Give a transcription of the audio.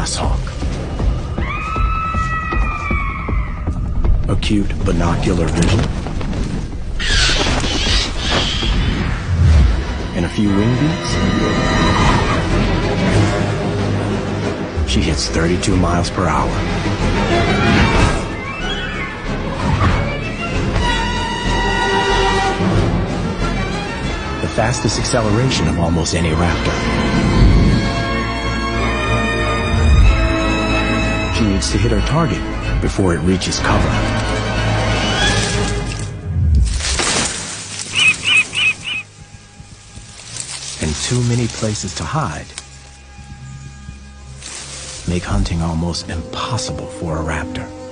Nashawk. Acute binocular vision. And a few wing beats. She hits 32 miles per hour. The fastest acceleration of almost any raptor. She needs to hit her target before it reaches cover. And too many places to hide make hunting almost impossible for a raptor.